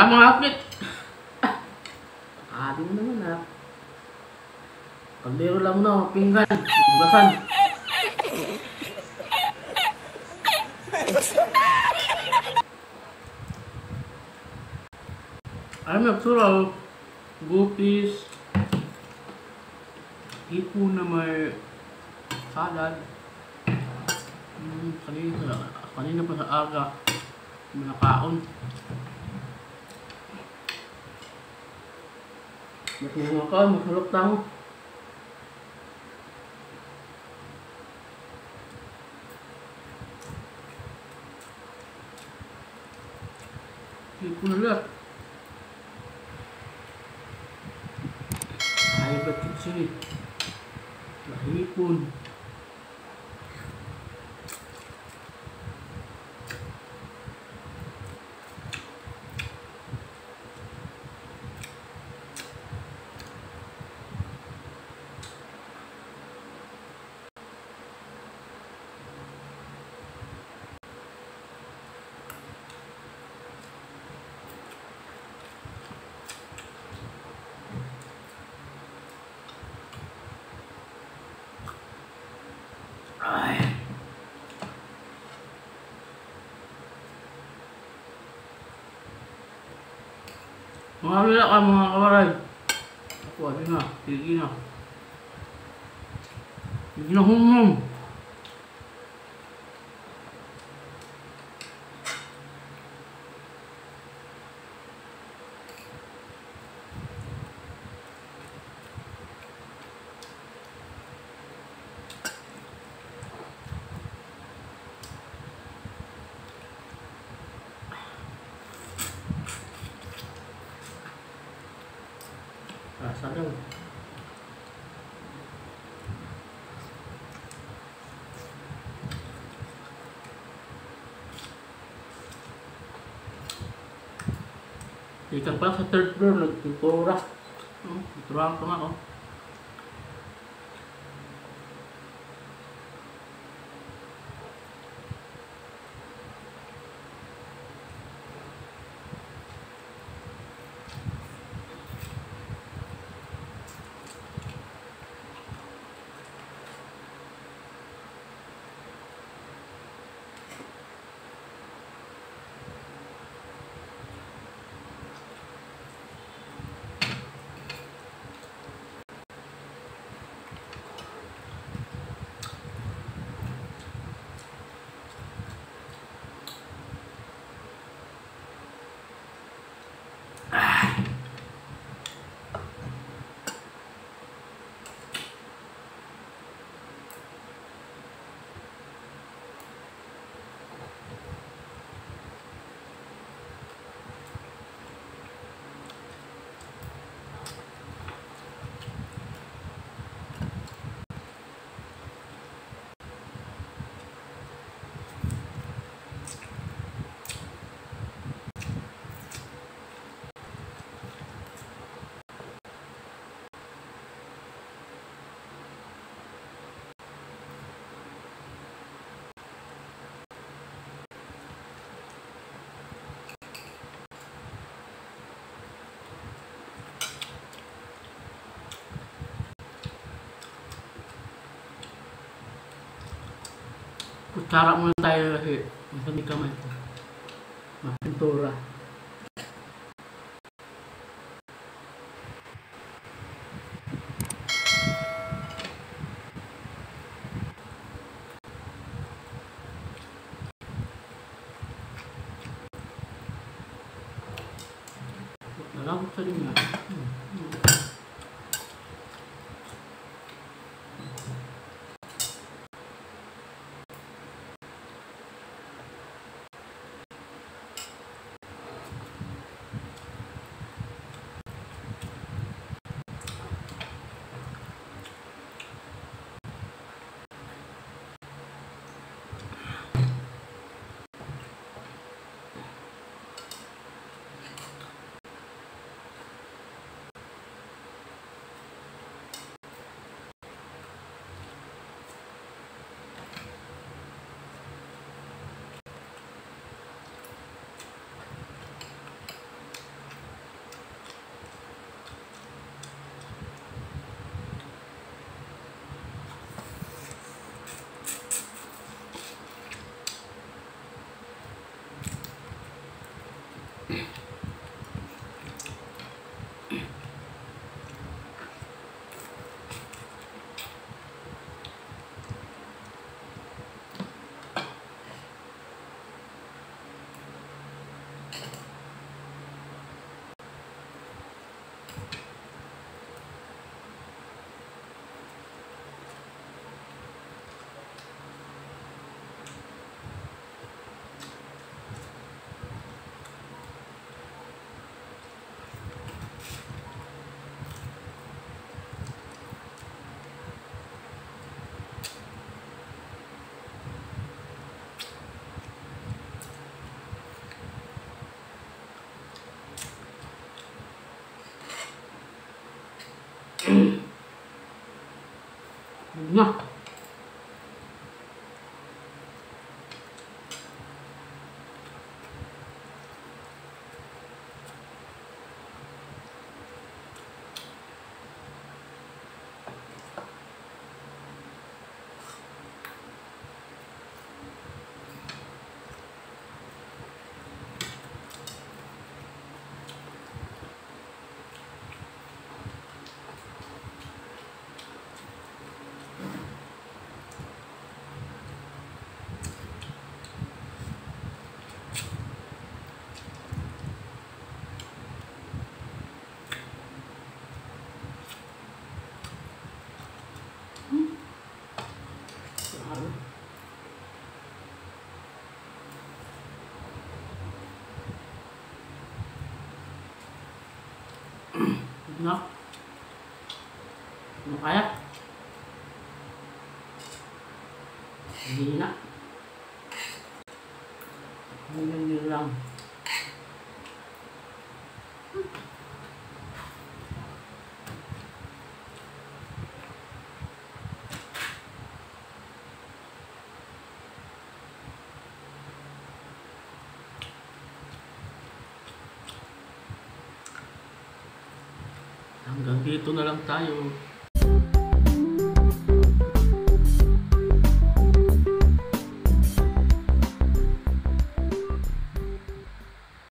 Wala mga outfit. Adim naman ha. Kaldero lang na, pinggan, bugasan. Alam mo, surau, gupis, hipon na may salad. Kanina pa sa aga, may nakaon. Ba't may nakaon, masulok lang. Hipon na lahat. Ayaw ba't kitsin? Hipon. Ay. Mga wala ka mga kawaray. Ako, ano na, sige na. Sige na humum. Rasa daw. Ikan pa sa third floor, nagpintura. Pinturaan pa nga ako. Kutsara muna tayo kasi hindi kamay ko. Pintura. Nalabot sa rin nga. Huwag na. Grabe. Huwag na. Ano kaya? Hindi na. Hindi lang. Hanggang dito na lang tayo.